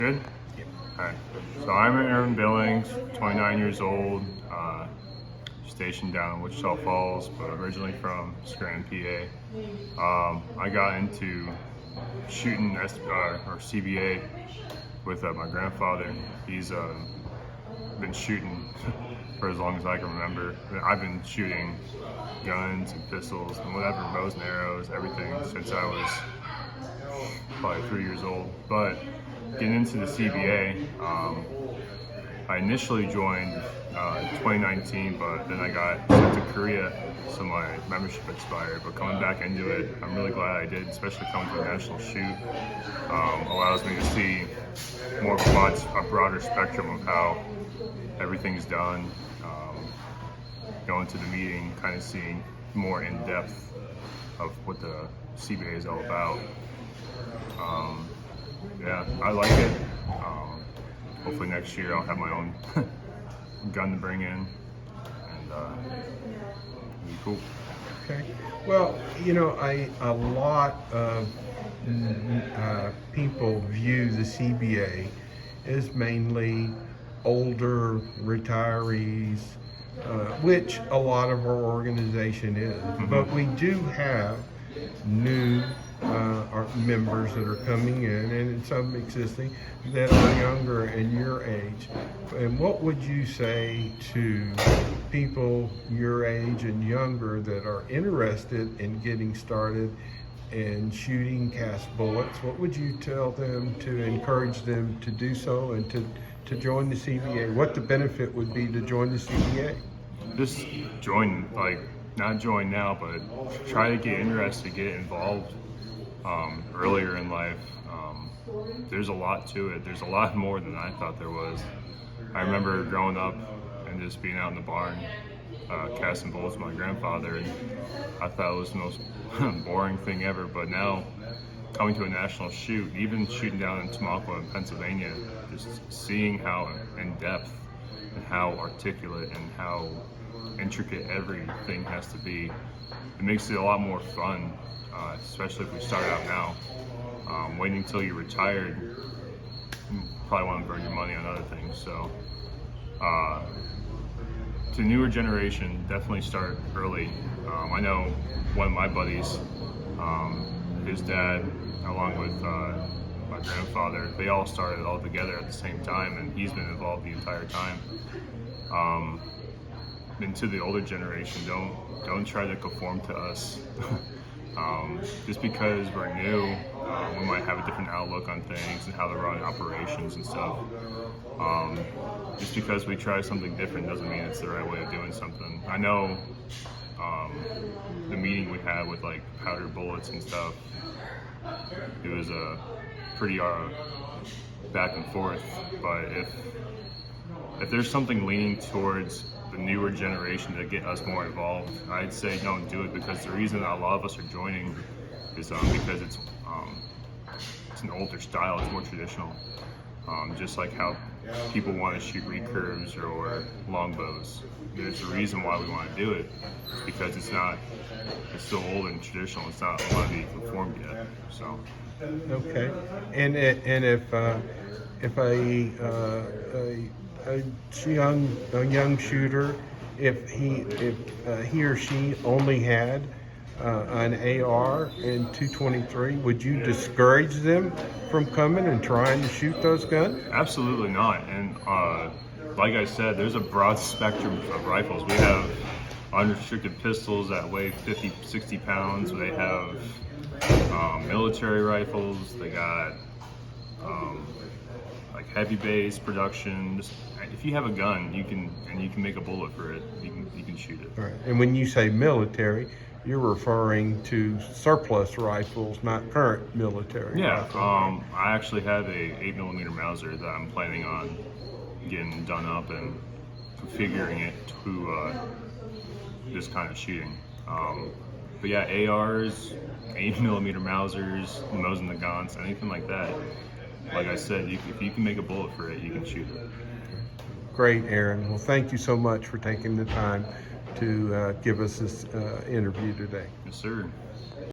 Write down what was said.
Good? Alright. So I'm Aaron Billings, 29 years old, stationed down in Wichita Falls, but originally from Scranton, PA. I got into shooting or CBA with my grandfather. He's been shooting for as long as I can remember. I've been shooting guns and pistols and whatever, bows and arrows, everything since I was probably 3 years old. But getting into the CBA, I initially joined in 2019, but then I got sent to Korea, so my membership expired. But coming back into it, I'm really glad I did, especially coming to a national shoot. Allows me to see more of a broader spectrum of how everything's done. Going to the meeting, kind of seeing more in depth of what the CBA is all about. Yeah, I like it. Hopefully next year I'll have my own gun to bring in, and it'll be cool. Okay. Well, a lot of people view the CBA as mainly older retirees, which a lot of our organization is. But we do have new our members that are coming in, and some existing that are younger and your age. And what would you say to people your age and younger that are interested in getting started and shooting cast bullets? What would you tell them to encourage them to do so and to join the CBA? What the benefit would be to join the CBA? Just join, not join now, but try to get interested, get involved earlier in life. There's a lot to it. There's a lot more than I thought there was. I remember growing up and just being out in the barn casting bullets with my grandfather, and I thought it was the most boring thing ever. But now, coming to a national shoot, even shooting down in Tamaqua in Pennsylvania, just seeing how in depth and how articulate and how intricate everything has to be, it makes it a lot more fun, especially if we start out now. Waiting until you're retired, you probably want to burn your money on other things. So to newer generation, definitely start early. I know one of my buddies, his dad, along with my grandfather, they all started all together at the same time, and he's been involved the entire time. And to the older generation, don't try to conform to us. Just because we're new, we might have a different outlook on things and how to run operations and stuff. Just because we try something different doesn't mean it's the right way of doing something. I know the meeting we had with powder bullets and stuff, it was a pretty back and forth. But if there's something leaning towards the newer generation to get us more involved, I'd say don't do it, because the reason that a lot of us are joining is because it's an older style, it's more traditional. Just like how people want to shoot recurves or longbows. There's a reason why we want to do it. It's because it's still old and traditional. It's not a lot to be conformed yet. So. Okay. And if a young shooter, if he or she only had an AR and 223, would you discourage them from coming and trying to shoot those guns? Absolutely not. And like I said, there's a broad spectrum of rifles. We have unrestricted pistols that weigh 50, 60 pounds. They have military rifles. They got heavy base production. Just, if you have a gun, you can make a bullet for it. You can shoot it. All right. And when you say military, you're referring to surplus rifles, not current military. Yeah. Rifles. I actually have a 8mm Mauser that I'm planning on getting done up and configuring it to this kind of shooting. But yeah, ARs, 8mm Mausers, the Mosin Nagants, anything like that. Like I said, if you can make a bullet for it, you can shoot it. Great, Aaron. Well, thank you so much for taking the time to give us this interview today. Yes, sir.